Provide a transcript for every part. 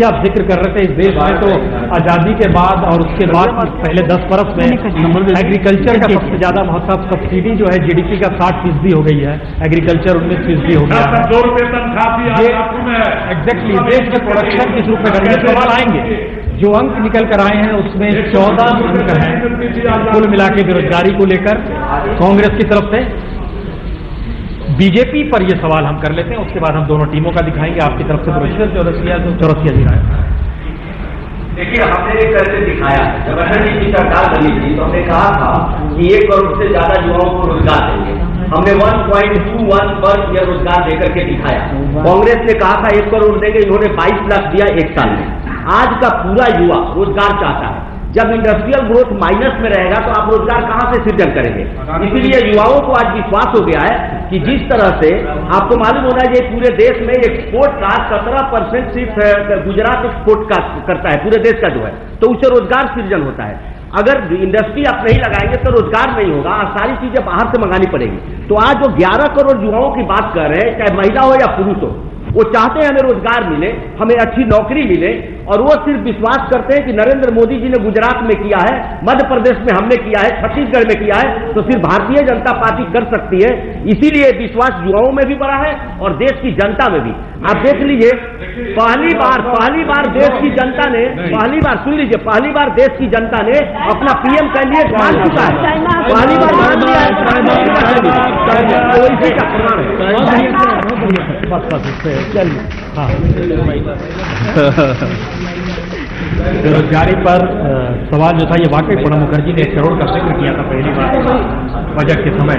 देखिए, आप जिक्र कर रहे थे इस देश में तो आजादी के बाद और उसके बाद पहले 10 बरस में एग्रीकल्चर का सबसे ज्यादा महत्व, सब्सिडी जो है जीडीपी का 60% हो गई है, एग्रीकल्चर 19% हो गया है। 2 रुपये तनख्वाह एग्जैक्टली देश में प्रोडक्शन किस रूप में करेंगे, सवाल आएंगे। जो अंक निकल कर आए हैं उसमें 14 अंक हैं कुल मिला के बेरोजगारी को लेकर कांग्रेस की तरफ से। बीजेपी पर ये सवाल हम कर लेते हैं, उसके बाद हम दोनों टीमों का दिखाएंगे। आपकी तरफ से चौरसिया जी राय। देखिए, हमने एक करके दिखाया, जब अटल जी की सरकार बनी थी तो हमने कहा था कि 1 करोड़ से ज्यादा युवाओं को रोजगार देंगे। हमने 1.21 पर यह रोजगार देकर के दिखाया। कांग्रेस ने कहा था 1 करोड़ देंगे, इन्होंने 22 लाख दिया 1 साल में। आज का पूरा युवा रोजगार चाहता है। जब इंडस्ट्रियल ग्रोथ माइनस में रहेगा तो आप रोजगार कहां से सृजन करेंगे? इसीलिए युवाओं को आज विश्वास हो गया है कि जिस तरह से आपको मालूम होना चाहिए पूरे देश में एक्सपोर्ट का 17% सिर्फ गुजरात एक्सपोर्ट का करता है, पूरे देश का जो है, तो उससे रोजगार सृजन होता है। अगर इंडस्ट्री आप नहीं लगाएंगे तो रोजगार नहीं होगा, सारी चीजें बाहर से मंगानी पड़ेगी। तो आज जो 11 करोड़ युवाओं की बात कर रहे हैं, चाहे महिला हो या पुरुष हो, वो चाहते हैं हमें रोजगार मिले, हमें अच्छी नौकरी मिले, और वो सिर्फ विश्वास करते हैं कि नरेंद्र मोदी जी ने गुजरात में किया है, मध्य प्रदेश में हमने किया है, छत्तीसगढ़ में किया है, तो सिर्फ भारतीय जनता पार्टी कर सकती है। इसीलिए विश्वास युवाओं में भी बढ़ा है और देश की जनता में भी। आप देख लीजिए, पहली बार देश की जनता ने, सुन लीजिए, पहली बार देश की जनता ने अपना पीएम कैंडिडेट मान चुका है, पहली बार मान लिया है, तो इसी का प्रमाण है। हाँ, बेरोजगारी पर सवाल जो था, ये वाकई प्रणब मुखर्जी ने 1 करोड़ का जिक्र किया था पहली बार बजट के समय।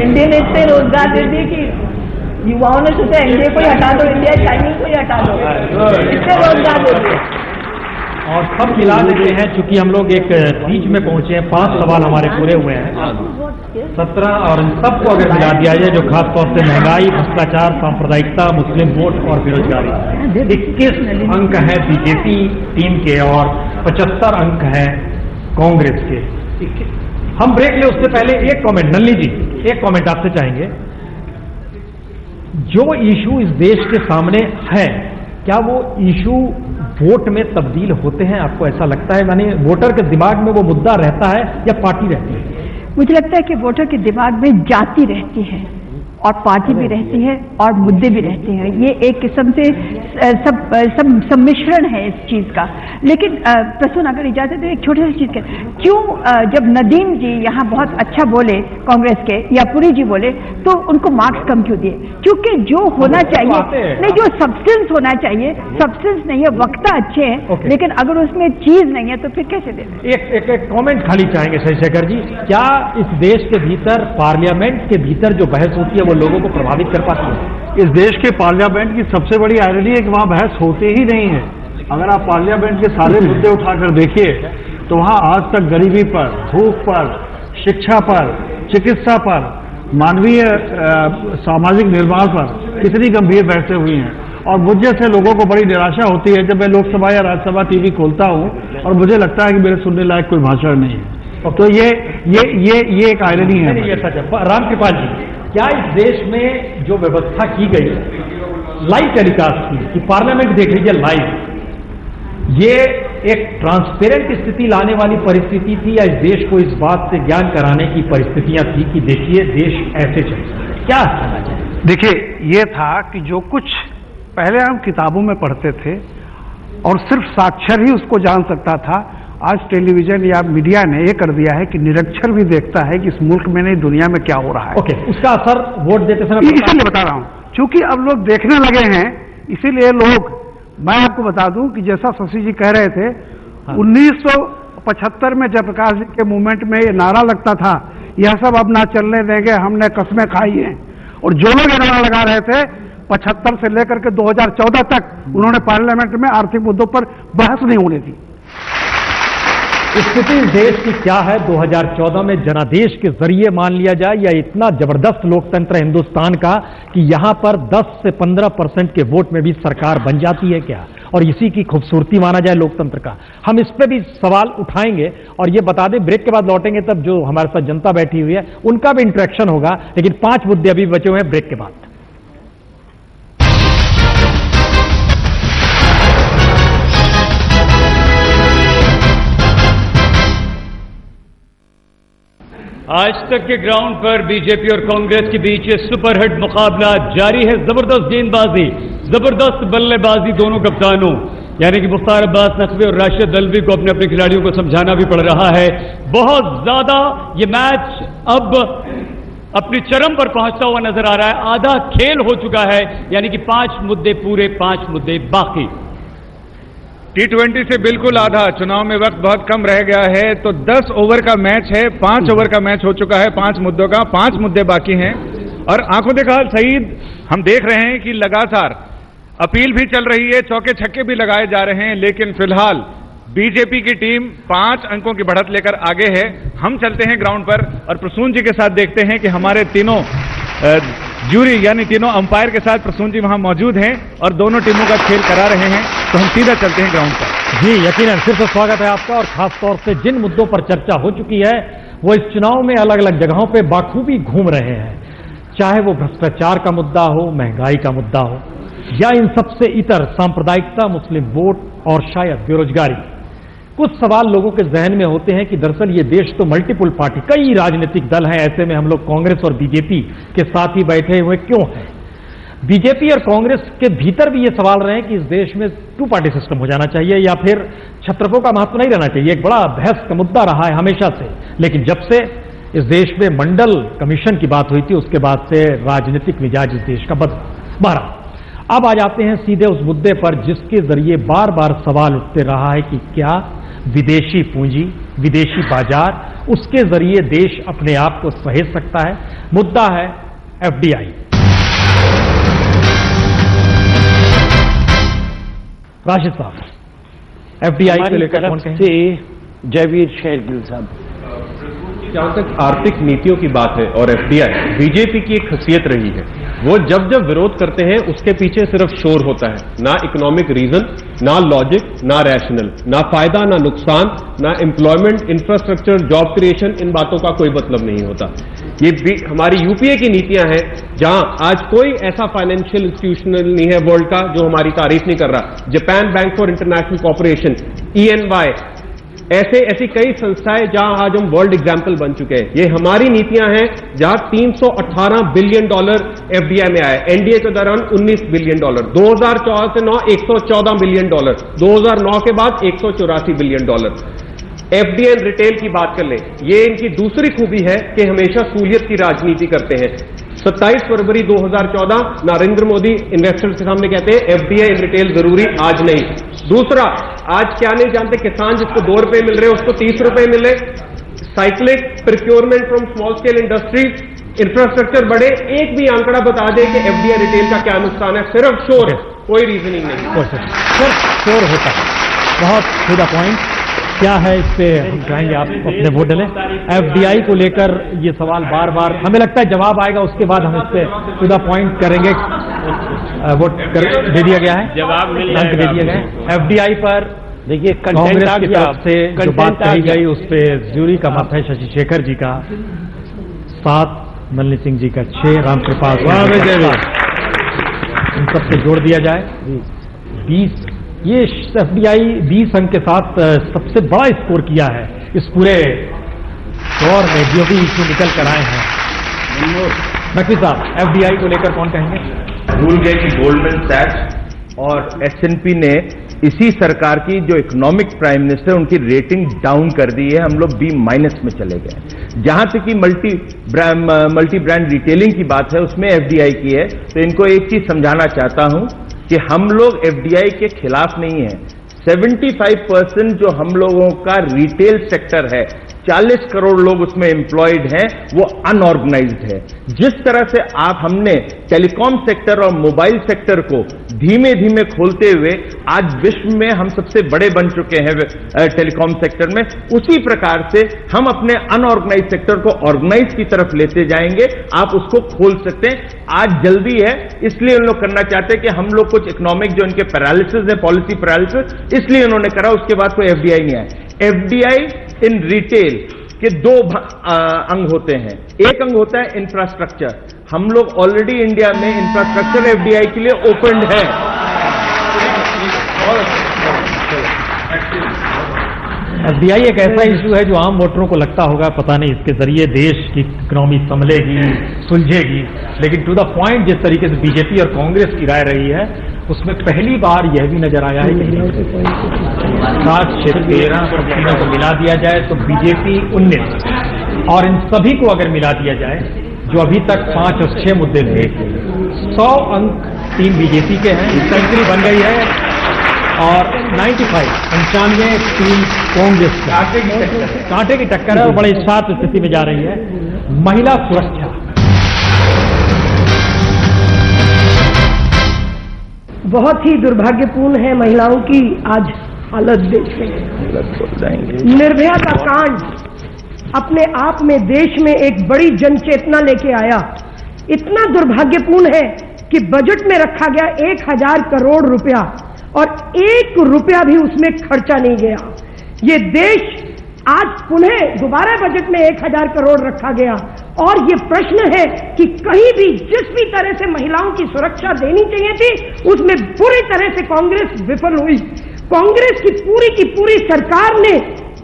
एनडीए ने इससे रोजगार दे दिए कि युवाओं ने सोचा एनडीए को ही हटा दो, इंडिया चाइनीज को ही हटा दो, इससे रोजगार दे दिए। और सब मिला देते हैं, चूंकि हम लोग एक बीच में पहुंचे हैं, 5 सवाल हमारे पूरे हुए हैं, 17, और इन सबको अगर मिला दिया जाए, जो खासतौर से महंगाई, भ्रष्टाचार, सांप्रदायिकता, मुस्लिम वोट और बेरोजगारी, 21 अंक है बीजेपी टीम के और 75 अंक है कांग्रेस के। हम ब्रेक ले उससे पहले एक कमेंट, नल्ली जी, एक कमेंट आपसे चाहेंगे। जो इशू इस देश के सामने है, क्या वो इशू वोट में तब्दील होते हैं? आपको ऐसा लगता है, माने वोटर के दिमाग में वो मुद्दा रहता है या पार्टी रहती है? मुझे लगता है कि वोटर के दिमाग में जाति रहती है और पार्टी भी रहती है और मुद्दे भी रहते हैं। ये एक किस्म से सम्मिश्रण है इस चीज का। लेकिन प्रसून, अगर इजाजत है, एक छोटी सी चीज के, क्यों जब नदीम जी यहाँ बहुत अच्छा बोले कांग्रेस के या पुरी जी बोले, तो उनको मार्क्स कम क्यों दिए? क्योंकि जो होना चाहिए नहीं, जो सब्सटेंस होना चाहिए, सब्सटेंस नहीं है, वक्ता अच्छे हैं, लेकिन अगर उसमें चीज नहीं है तो फिर कैसे दे? एक कमेंट खाली चाहेंगे शशिशेखर जी, क्या इस देश के भीतर, पार्लियामेंट के भीतर जो बहस होती है वो लोगों को प्रभावित कर पाती है? इस देश के पार्लियामेंट की सबसे बड़ी आयरनी है कि वहां बहस होती ही नहीं है। अगर आप पार्लियामेंट के सारे मुद्दे उठाकर देखिए तो वहां आज तक गरीबी पर, भूख पर, शिक्षा पर, चिकित्सा पर, मानवीय सामाजिक निर्माण पर कितनी गंभीर बहसें हुई हैं। और मुझ जैसे लोगों को बड़ी निराशा होती है जब मैं लोकसभा या राज्यसभा टीवी खोलता हूं और मुझे लगता है कि मेरे सुनने लायक कोई भाषण नहीं है। तो ये एक आयरनी है। राम कृपाल जी, क्या इस देश में जो व्यवस्था की गई लाइव टेलीकास्ट की, कि पार्लियामेंट देख लीजिए लाइव, ये एक ट्रांसपेरेंट स्थिति लाने वाली परिस्थिति थी या इस देश को इस बात से ज्ञान कराने की परिस्थितियां थी कि देखिए देश ऐसे चलता है? क्या कहना चाहिए? देखिए, ये था कि जो कुछ पहले हम किताबों में पढ़ते थे और सिर्फ साक्षर ही उसको जान सकता था, आज टेलीविजन या मीडिया ने ये कर दिया है कि निरक्षर भी देखता है कि इस मुल्क में नहीं दुनिया में क्या हो रहा है। ओके, उसका असर वोट देते समय इसीलिए बता रहा हूं, क्योंकि अब लोग देखने लगे हैं, इसीलिए लोग, मैं आपको बता दूं कि जैसा शशि जी कह रहे थे, 1975 में जयप्रकाश जी के मूवमेंट में ये नारा लगता था, यह सब अब ना चलने देंगे, हमने कस्में खाई हैं, और जो लोग ये नारा लगा रहे थे 75 से लेकर के 2014 तक उन्होंने पार्लियामेंट में आर्थिक मुद्दों पर बहस नहीं होने दी। स्थिति इस देश की क्या है 2014 में, जनादेश के जरिए मान लिया जाए, या इतना जबरदस्त लोकतंत्र है हिंदुस्तान का कि यहां पर 10 से 15% के वोट में भी सरकार बन जाती है क्या? और इसी की खूबसूरती माना जाए लोकतंत्र का। हम इस पे भी सवाल उठाएंगे और ये बता दें, ब्रेक के बाद लौटेंगे तब जो हमारे साथ जनता बैठी हुई है उनका भी इंटरेक्शन होगा, लेकिन 5 मुद्दे अभी बचे हुए हैं ब्रेक के बाद। आज तक के ग्राउंड पर बीजेपी और कांग्रेस के बीच ये सुपरहिट मुकाबला जारी है। जबरदस्त गेंदबाजी, जबरदस्त बल्लेबाजी दोनों कप्तानों यानी कि मुख्तार अब्बास नकवी और राशिद अल्वी को अपने अपने खिलाड़ियों को समझाना भी पड़ रहा है। बहुत ज्यादा ये मैच अब अपनी चरम पर पहुंचता हुआ नजर आ रहा है। आधा खेल हो चुका है, यानी कि 5 मुद्दे पूरे, 5 मुद्दे बाकी। T20 से बिल्कुल आधा, चुनाव में वक्त बहुत कम रह गया है, तो 10 ओवर का मैच है, 5 ओवर का मैच हो चुका है 5 मुद्दों का, 5 मुद्दे बाकी हैं। और आंखों देखा सईद, हम देख रहे हैं कि लगातार अपील भी चल रही है, चौके छक्के भी लगाए जा रहे हैं, लेकिन फिलहाल बीजेपी की टीम 5 अंकों की बढ़त लेकर आगे है। हम चलते हैं ग्राउंड पर और प्रसून जी के साथ देखते हैं कि हमारे तीनों जूरी यानी तीनों अंपायर के साथ प्रसून जी वहां मौजूद हैं और दोनों टीमों का खेल करा रहे हैं। तो हम सीधा चलते हैं ग्राउंड पर। जी यकीनन, फिर से स्वागत है आपका। और खास तौर से जिन मुद्दों पर चर्चा हो चुकी है वो इस चुनाव में अलग अलग जगहों पे बाखूबी घूम रहे हैं, चाहे वो भ्रष्टाचार का मुद्दा हो, महंगाई का मुद्दा हो, या इन सबसे इतर सांप्रदायिकता, मुस्लिम वोट और शायद बेरोजगारी। कुछ सवाल लोगों के जहन में होते हैं कि दरअसल ये देश तो मल्टीपल पार्टी, कई राजनीतिक दल हैं, ऐसे में हम लोग कांग्रेस और बीजेपी के साथ ही बैठे हुए क्यों हैं? बीजेपी और कांग्रेस के भीतर भी ये सवाल रहे हैं कि इस देश में 2 पार्टी सिस्टम हो जाना चाहिए या फिर छत्रपों का महत्व नहीं रहना चाहिए। एक बड़ा बहस का मुद्दा रहा है हमेशा से, लेकिन जब से इस देश में मंडल कमीशन की बात हुई थी उसके बाद से राजनीतिक मिजाज इस देश का बदला। अब आ जाते हैं सीधे उस मुद्दे पर जिसके जरिए बार बार सवाल उठते रहा है कि क्या विदेशी पूंजी, विदेशी बाजार, उसके जरिए देश अपने आप को सहेज सकता है? मुद्दा है एफडीआई। राशिद साहब, एफडीआई को लेकर कौन कहेंगे? जयवीर शेरगिल साहब। जहां तक आर्थिक नीतियों की बात है और एफडीआई, बीजेपी की एक खसियत रही है, वो जब जब विरोध करते हैं उसके पीछे सिर्फ शोर होता है, ना इकोनॉमिक रीजन, ना लॉजिक, ना रैशनल, ना फायदा, ना नुकसान, ना एम्प्लॉयमेंट, इंफ्रास्ट्रक्चर, जॉब क्रिएशन, इन बातों का कोई मतलब नहीं होता। ये भी हमारी यूपीए की नीतियां हैं जहां आज कोई ऐसा फाइनेंशियल इंस्टीट्यूशन नहीं है वर्ल्ड का जो हमारी तारीफ नहीं कर रहा। Japan bank for international corporation, ENY, ऐसी कई संस्थाएं जहां आज हम वर्ल्ड एग्जाम्पल बन चुके हैं। ये हमारी नीतियां हैं जहां $318 बिलियन एफडीआई में आए। एनडीए के दौरान $19 बिलियन, 2014 से 9 $114 बिलियन, 2009 के बाद $184 बिलियन। एफडीआई रिटेल की बात कर ले, ये इनकी दूसरी खूबी है कि हमेशा सहूलियत की राजनीति करते हैं। 27 फरवरी 2014 नरेंद्र मोदी इन्वेस्टर्स के सामने कहते हैं एफडीआई रिटेल जरूरी, आज नहीं। दूसरा, आज क्या नहीं जानते, किसान जिसको ₹2 मिल रहे उसको ₹30 मिले। Cyclic procurement from small scale industries, infrastructure बढ़े। एक भी आंकड़ा बता दे कि एफडीआई रिटेल का क्या नुकसान है? सिर्फ शोर है, कोई रीजनिंग नहीं। सिर्फ शोर होता है। बहुत सीधा पॉइंट क्या है, इस पे हम चाहेंगे आप अपने वोट डालें। एफडीआई को लेकर ये सवाल बार बार, हमें लगता है जवाब आएगा उसके बाद हम इस पे सीधा पॉइंट करेंगे। वोट दे दिया गया है, जवाब दे दिया गया है। एफडीआई पर देखिए कांग्रेस की तरफ से जो बात कही गई उस पे ज्यूरी का मत है शशि शेखर जी का 7, नलिनी सिंह जी का 6, रामकृपाल इन सबसे जोड़ दिया जाए 20। ये एफडीआई 20 अंक के साथ सबसे बड़ा स्कोर किया है इस पूरे दौर में, जो भी इश्यू निकल कर आए हैं। नकवी साहब, एफडीआई को लेकर कौन कहेंगे? भूल गए कि गोल्डमैन सैक्स और S&P ने इसी सरकार की जो इकोनॉमिक प्राइम मिनिस्टर, उनकी रेटिंग डाउन कर दी है। हम लोग B- में चले गए। जहां तक कि मल्टी ब्रांड रिटेलिंग की बात है उसमें एफडीआई की है, तो इनको एक चीज समझाना चाहता हूं कि हम लोग एफडीआई के खिलाफ नहीं है। 75% जो हम लोगों का रिटेल सेक्टर है, 40 करोड़ लोग उसमें एम्प्लॉयड हैं, वो अनऑर्गेनाइज्ड है। जिस तरह से हमने टेलीकॉम सेक्टर और मोबाइल सेक्टर को धीमे धीमे खोलते हुए आज विश्व में हम सबसे बड़े बन चुके हैं टेलीकॉम सेक्टर में, उसी प्रकार से हम अपने अनऑर्गेनाइज सेक्टर को ऑर्गेनाइज की तरफ लेते जाएंगे। आप उसको खोल सकते हैं, आज जल्दी है, इसलिए उन लोग करना चाहते हैं कि हम लोग कुछ इकोनॉमिक जो इनके पैरालिसिस है, पॉलिसी पैरालिसिस, इसलिए उन्होंने करा। उसके बाद कोई एफडीआई नहीं आया। एफडीआई इन रिटेल के 2 अंग होते हैं। एक अंग होता है इंफ्रास्ट्रक्चर। हम लोग ऑलरेडी इंडिया में इंफ्रास्ट्रक्चर एफडीआई के लिए ओपन है। एफडीआई एक ऐसा इशू है जो आम वोटरों को लगता होगा पता नहीं इसके जरिए देश की इकोनॉमी संभलेगी, सुलझेगी, लेकिन टू द पॉइंट जिस तरीके से बीजेपी और कांग्रेस की राय रही है उसमें पहली बार यह भी नजर आया है कि 7, 6, 13 सब तीनों को मिला दिया जाए तो बीजेपी 19 और इन सभी को अगर मिला दिया जाए जो अभी तक 5 और 6 मुद्दे थे 100 अंक 3 बीजेपी के हैं, सेंचुरी बन गई है और 95 3 कांग्रेस कांटे की टक्कर है और बड़ी शांत स्थिति में जा रही है। महिला सुरक्षा बहुत ही दुर्भाग्यपूर्ण है महिलाओं की आज हालत देखें। निर्भया का कांड अपने आप में देश में एक बड़ी जन चेतना लेके आया। इतना दुर्भाग्यपूर्ण है कि बजट में रखा गया 1000 करोड़ रुपया और 1 रुपया भी उसमें खर्चा नहीं गया। ये देश आज पुनः दोबारा बजट में 1000 करोड़ रखा गया और ये प्रश्न है कि कहीं भी जिस भी तरह से महिलाओं की सुरक्षा देनी चाहिए थी उसमें पूरी तरह से कांग्रेस विफल हुई। कांग्रेस की पूरी सरकार ने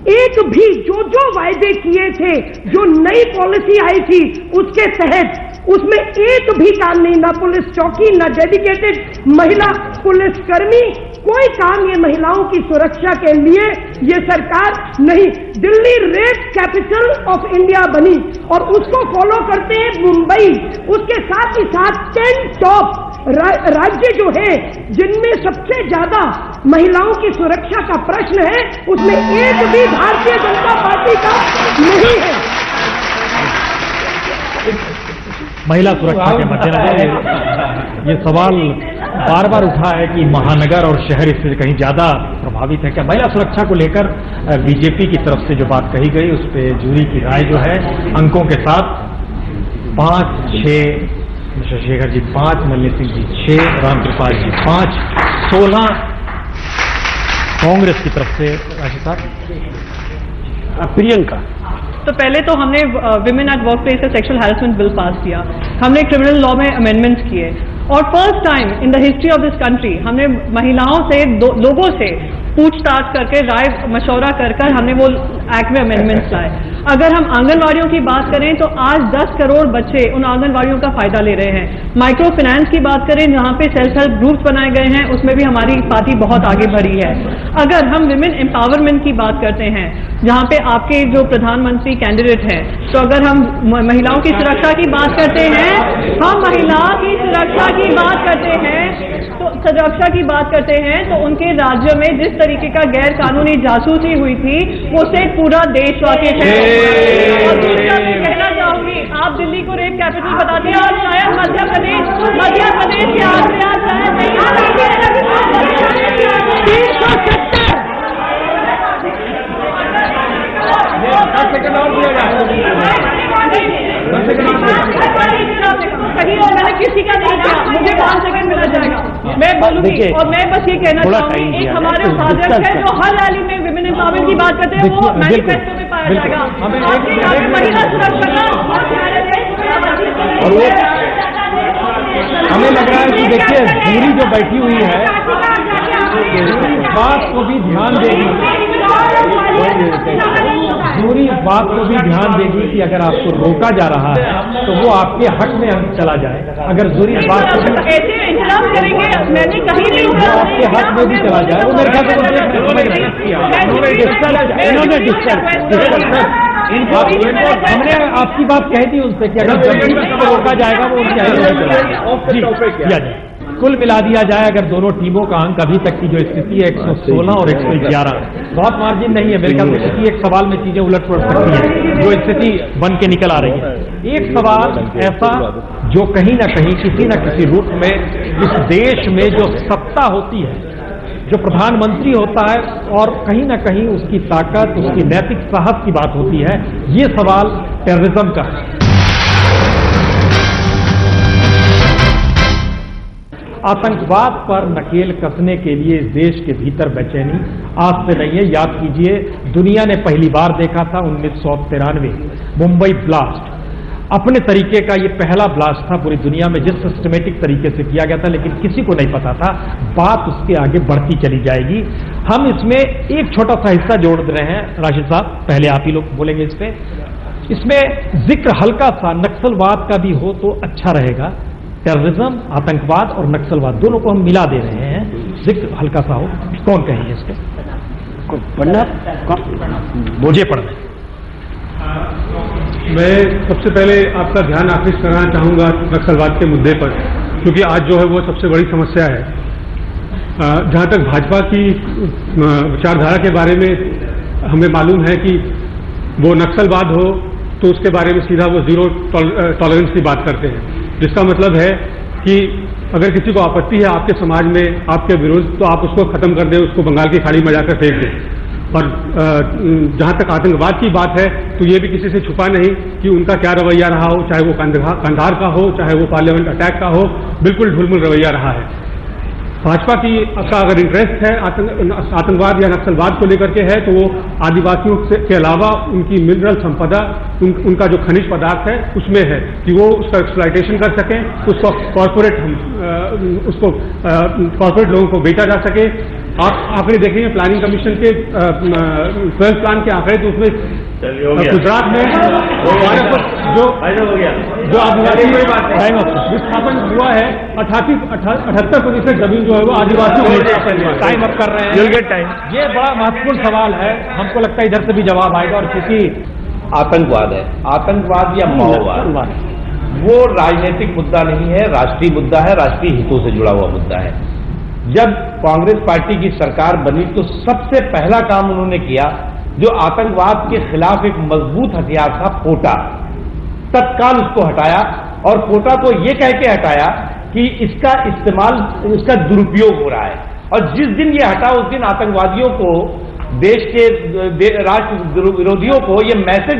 एक भी जो वायदे किए थे, जो नई पॉलिसी आई थी उसके तहत उसमें एक भी काम नहीं, ना पुलिस चौकी, ना डेडिकेटेड महिला पुलिसकर्मी, कोई काम ये महिलाओं की सुरक्षा के लिए ये सरकार नहीं। Delhi rape capital of India बनी और उसको फॉलो करते हैं मुंबई। उसके साथ ही साथ 10 टॉप राज्य जो है जिनमें सबसे ज्यादा महिलाओं की सुरक्षा का प्रश्न है उसमें एक भी भारतीय जनता पार्टी का नहीं है। महिला सुरक्षा के मद्देनजर ये सवाल बार बार उठा है कि महानगर और शहर इससे कहीं ज्यादा प्रभावित है क्या? महिला सुरक्षा को लेकर बीजेपी की तरफ से जो बात कही गई उस पर जूरी की राय जो है अंकों के साथ 5, 6 शशिशेखर जी 5, मल्ली सिंह जी 6, रामकृपाल जी 5, 16 कांग्रेस की तरफ से राशि साहब। प्रियंका तो पहले तो हमने विमेन एट वर्क प्लेस का सेक्सुअल हैरेसमेंट बिल पास किया, हमने क्रिमिनल लॉ में अमेंडमेंट्स किए और first time in the history of this country हमने महिलाओं से लोगों से पूछताछ करके राय मशवरा कर हमने वो एक्ट में अमेंडमेंट्स लाए। अगर हम आंगनवाड़ियों की बात करें तो आज 10 करोड़ बच्चे उन आंगनवाड़ियों का फायदा ले रहे हैं। माइक्रो फाइनेंस की बात करें जहां पे सेल्फ हेल्प ग्रुप्स बनाए गए हैं उसमें भी हमारी पार्टी बहुत आगे बढ़ी है। अगर हम विमेन एम्पावरमेंट की बात करते हैं जहां पे आपके जो प्रधानमंत्री कैंडिडेट हैं, तो अगर हम महिलाओं की सुरक्षा की बात करते हैं, हम महिलाओं की सुरक्षा की बात करते हैं तो उनके राज्य में जिस तरीके का गैर कानूनी जासूसी हुई थी वो से पूरा देश वाकिफ है। और दूसरा मैं कहना चाहूंगी, आप दिल्ली को रेप कैपिटल बताते हैं और शायद मध्य प्रदेश के आसपास शायद नहीं मैंने किसी का नहीं किया, मुझे 5 सेकंड मिला जाएगा, मैं बोलूंगी। और मैं बस ये कहना चाहूंगी एक हमारे उपाध्यक्ष है जो हर रैली में विमेन एम्पावरमेंट की बात करते हैं वो मैनिफेस्टो में पाया जाएगा। महिला सुरक्षा और वो हमें लग रहा है कि देखिए जूरी जो बैठी हुई है इस बात को भी ध्यान देगी, जूरी इस बात को भी ध्यान देगी कि अगर आपको रोका जा रहा है तो वो आपके हक में चला जाए। अगर जूरी इस बात को करेंगे मैंने कहीं नहीं वो आपके हक में भी चला जाए, वो मेरे ख्याल से हमने आपकी बात कही थी उनसे कि अगर जब रोका जाएगा वो उनके किया जाए। कुल मिला दिया जाए अगर दोनों टीमों का अंक अभी तक की जो स्थिति है 116 और 111, बहुत मार्जिन नहीं है मेरे ख्याल से, क्योंकि एक सवाल में चीजें उलट पलट सकती हैं जो स्थिति बन के निकल आ रही है। एक सवाल ऐसा जो कहीं ना कहीं किसी न किसी रूप में इस देश में जो सत्ता होती है, जो प्रधानमंत्री होता है और कहीं ना कहीं उसकी ताकत, उसकी नैतिक साहस की बात होती है, ये सवाल टेररिज्म का है। आतंकवाद पर नकेल कसने के लिए इस देश के भीतर बेचैनी आज से नहीं है। याद कीजिए दुनिया ने पहली बार देखा था 1993 मुंबई ब्लास्ट। अपने तरीके का ये पहला ब्लास्ट था पूरी दुनिया में, जिस सिस्टमेटिक तरीके से किया गया था, लेकिन किसी को नहीं पता था बात उसके आगे बढ़ती चली जाएगी। हम इसमें एक छोटा सा हिस्सा जोड़ रहे हैं, राशिद साहब पहले आप ही लोग बोलेंगे इस पे। इसमें जिक्र हल्का सा नक्सलवाद का भी हो तो अच्छा रहेगा। टेररिज्म, आतंकवाद और नक्सलवाद दोनों को हम मिला दे रहे हैं, जिक्र हल्का सा हो। कौन कहेंगे इस पे? पढ़ना मुझे पढ़ना। मैं सबसे पहले आपका ध्यान आकृष्ट कराना चाहूंगा नक्सलवाद के मुद्दे पर, क्योंकि आज जो है वो सबसे बड़ी समस्या है। जहां तक भाजपा की विचारधारा के बारे में हमें मालूम है कि वो नक्सलवाद हो तो उसके बारे में सीधा वो जीरो टॉलरेंस की बात करते हैं, जिसका मतलब है कि अगर किसी को आपत्ति है आपके समाज में, आपके विरुद्ध, तो आप उसको खत्म कर दें, उसको बंगाल की खाड़ी में जाकर फेंक दें। और जहां तक आतंकवाद की बात है तो ये भी किसी से छुपा नहीं कि उनका क्या रवैया रहा हो, चाहे वो कंधार का हो, चाहे वो पार्लियामेंट अटैक का हो, बिल्कुल ढुलमुल रवैया रहा है। भाजपा का अगर इंटरेस्ट है आतंकवाद या नक्सलवाद को लेकर के है तो वो आदिवासियों के अलावा उनकी मिनरल संपदा, उनका जो खनिज पदार्थ है उसमें है कि वो उसका एक्सप्लॉयटेशन कर सकें, उसको कॉर्पोरेट लोगों को बेचा जा सके। आप आंकड़े देखेंगे प्लानिंग कमीशन के 12 प्लान के आंकड़े, तो उसमें गुजरात में जो आदिवासी विस्थापन हुआ है 78% जमीन जो है वो आदिवासी टाइम अप कर रहे हैं। ये बड़ा महत्वपूर्ण सवाल है, हमको लगता है इधर से भी जवाब आएगा। और क्योंकि आतंकवाद है, आतंकवाद या माओवाद वो राजनीतिक मुद्दा नहीं है, राष्ट्रीय मुद्दा है, राष्ट्रीय हितों से जुड़ा हुआ मुद्दा है। जब कांग्रेस पार्टी की सरकार बनी तो सबसे पहला काम उन्होंने किया जो आतंकवाद के खिलाफ एक मजबूत हथियार था, पोटा, तत्काल उसको हटाया। और पोटा को ये कह के हटाया कि इसका इस्तेमाल, इसका दुरुपयोग हो रहा है। और जिस दिन ये हटा उस दिन आतंकवादियों को, देश के राष्ट्र विरोधियों को ये मैसेज